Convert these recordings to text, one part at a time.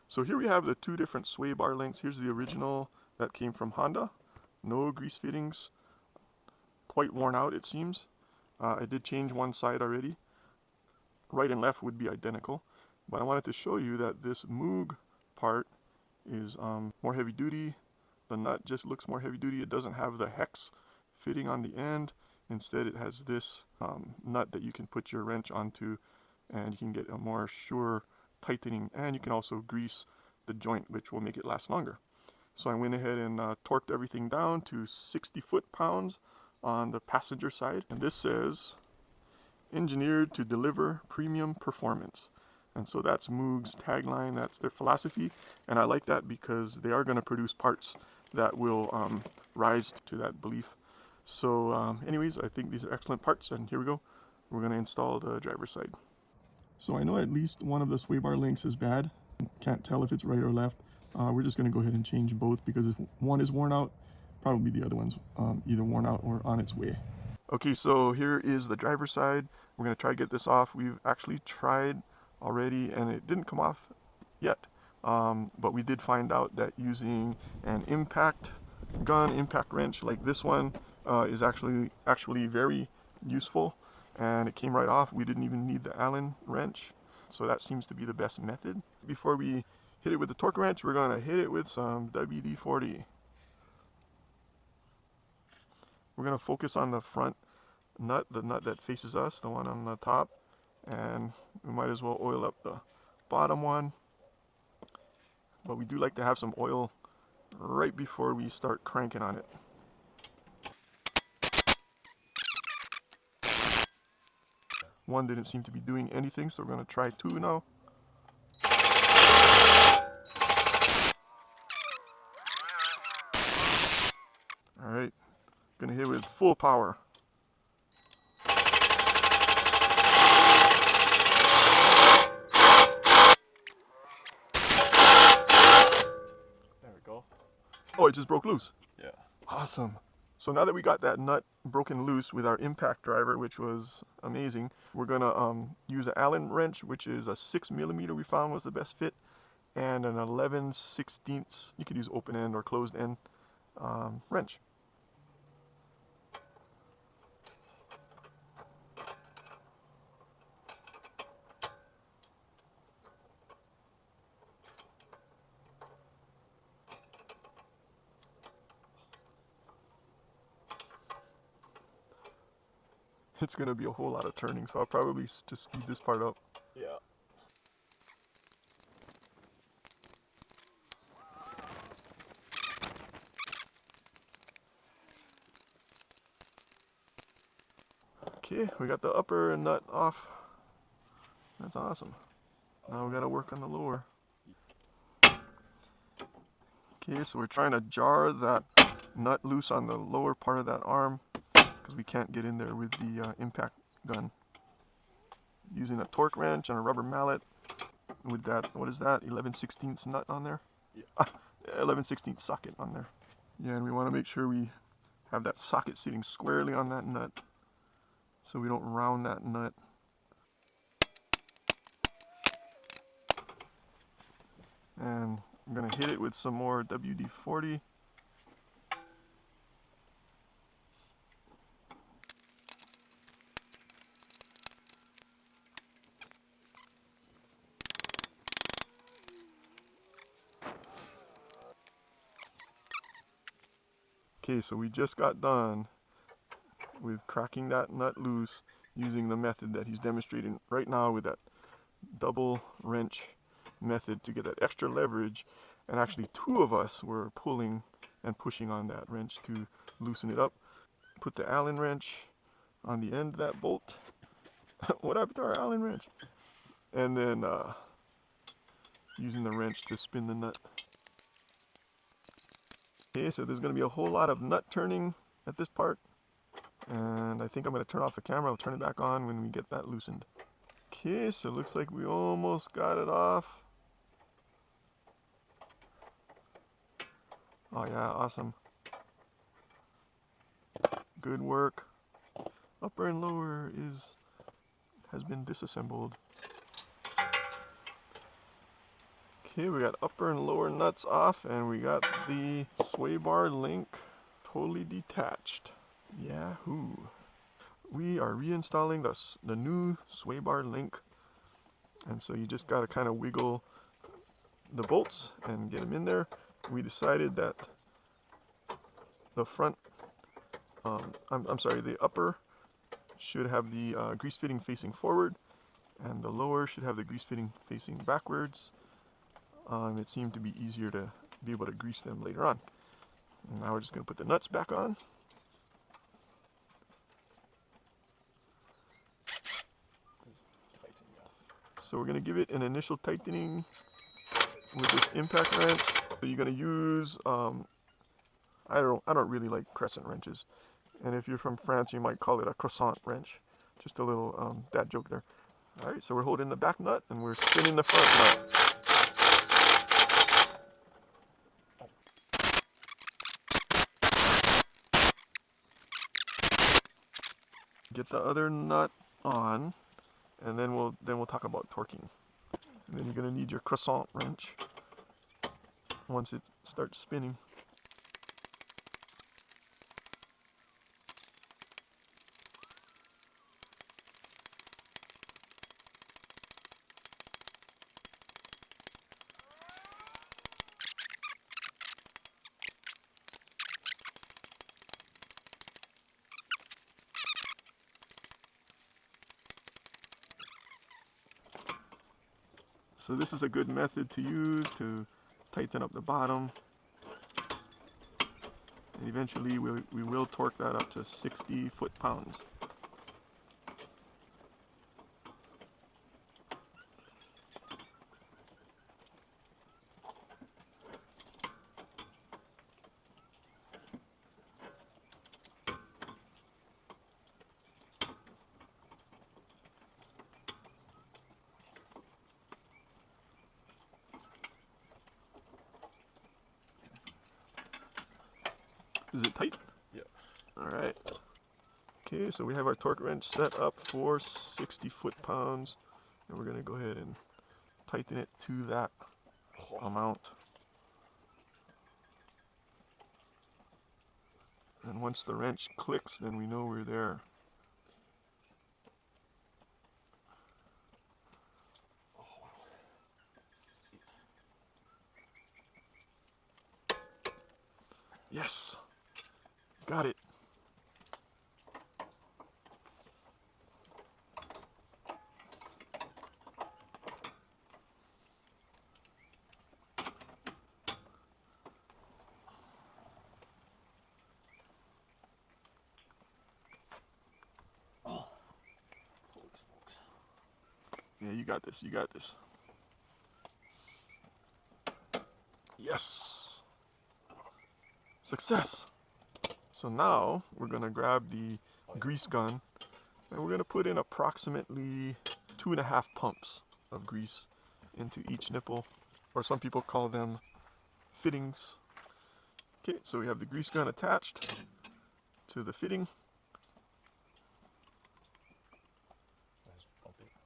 So here we have the two different sway bar lengths. Here's the original that came from Honda. No grease fittings, quite worn out it seems. I did change one side already. Right and left would be identical, but I wanted to show you that this MOOG part is more heavy duty. The nut just looks more heavy duty. It doesn't have the hex fitting on the end. Instead it has this nut that you can put your wrench onto, and you can get a more sure tightening, and you can also grease the joint, which will make it last longer. So I went ahead and torqued everything down to 60 foot-pounds on the passenger side, and this says engineered to deliver premium performance. And so that's Moog's tagline, that's their philosophy, and I like that because they are going to produce parts that will rise to that belief. So anyways, I think these are excellent parts, and here we go. We're going to install the driver's side. So I know at least one of the sway bar links is bad. Can't tell if it's right or left. We're just going to go ahead and change both, because if one is worn out, probably the other one's either worn out or on its way. Okay, so here is the driver's side. We're going to try to get this off. We've actually tried already and it didn't come off yet. But we did find out that using an impact gun, impact wrench like this one is actually very useful, and it came right off. We didn't even need the Allen wrench, so that seems to be the best method. Before we hit it with the torque wrench, we're going to hit it with some WD-40. We're going to focus on the front nut, the nut that faces us, the one on the top, and we might as well oil up the bottom one. But we do like to have some oil right before we start cranking on it. One didn't seem to be doing anything, so we're going to try two now. Alright, going to hit with full power. There we go. Oh, it just broke loose. Yeah. Awesome. So now that we got that nut broken loose with our impact driver, which was amazing, we're going to use an Allen wrench, which is a 6mm we found was the best fit, and an 11/16, you could use open end or closed end wrench. It's going to be a whole lot of turning, so I'll probably just speed this part up. Yeah. Okay, we got the upper nut off. That's awesome. Now we got to work on the lower. Okay, so we're trying to jar that nut loose on the lower part of that arm, because we can't get in there with the impact gun. Using a torque wrench and a rubber mallet with that, what is that, 11/16 nut on there? Yeah. 11/16 socket on there. Yeah, and we want to make sure we have that socket sitting squarely on that nut, so we don't round that nut. And I'm going to hit it with some more WD-40. Okay, so we just got done with cracking that nut loose using the method that he's demonstrating right now with that double wrench method to get that extra leverage, and actually two of us were pulling and pushing on that wrench to loosen it up. Put the Allen wrench on the end of that bolt. What happened to our Allen wrench? And then using the wrench to spin the nut. Okay, so there's going to be a whole lot of nut turning at this part, and I think I'm going to turn off the camera. I'll turn it back on when we get that loosened. Okay, so it looks like we almost got it off. Oh yeah, awesome. Good work. Upper and lower has been disassembled. Okay, we got upper and lower nuts off, and we got the sway bar link totally detached. Yahoo! We are reinstalling the new sway bar link, and so you just got to kind of wiggle the bolts and get them in there. We decided that the front, I'm sorry, the upper should have the grease fitting facing forward, and the lower should have the grease fitting facing backwards. It seemed to be easier to be able to grease them later on. And now we're just going to put the nuts back on. So we're going to give it an initial tightening with this impact wrench. So you're going to use, I don't really like crescent wrenches. And if you're from France, you might call it a croissant wrench. Just a little dad joke there. All right, so we're holding the back nut and we're spinning the front nut. Get the other nut on, and then we'll talk about torquing. And then you're going to need your croissant wrench once it starts spinning. So this is a good method to use to tighten up the bottom. And eventually we will torque that up to 60 foot-pounds. Is it tight? Yeah. Alright. Okay, so we have our torque wrench set up for 60 foot-pounds. And we're going to go ahead and tighten it to that amount. And once the wrench clicks, then we know we're there. Yes! Got it. Oh, holy smokes. Yeah, you got this, you got this. Yes! Success! So now we're going to grab the grease gun and we're going to put in approximately 2.5 pumps of grease into each nipple, or some people call them fittings. Okay, so we have the grease gun attached to the fitting.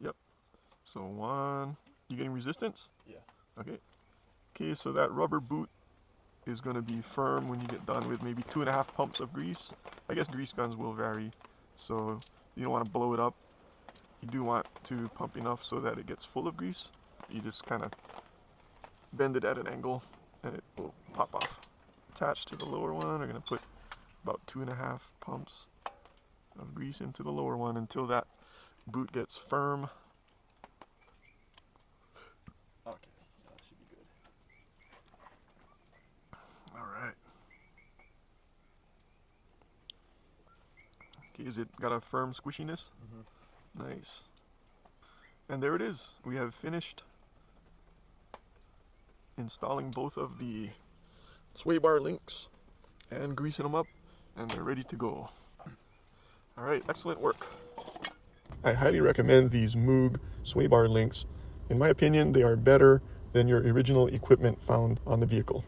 Yep. So one, you getting resistance? Yeah. Okay. Okay, so that rubber boot is going to be firm when you get done with maybe 2.5 pumps of grease. I guess grease guns will vary, so you don't want to blow it up. You do want to pump enough so that it gets full of grease. You just kind of bend it at an angle and it will pop off. Attached to the lower one, we're going to put about 2.5 pumps of grease into the lower one until that boot gets firm. Okay, yeah, that should be good. Alright. Okay, is it got a firm squishiness? Mm-hmm. Nice. And there it is. We have finished installing both of the sway bar links and greasing them up, and they're ready to go. Alright, excellent work. I highly recommend these MOOG sway bar links. In my opinion, they are better than your original equipment found on the vehicle.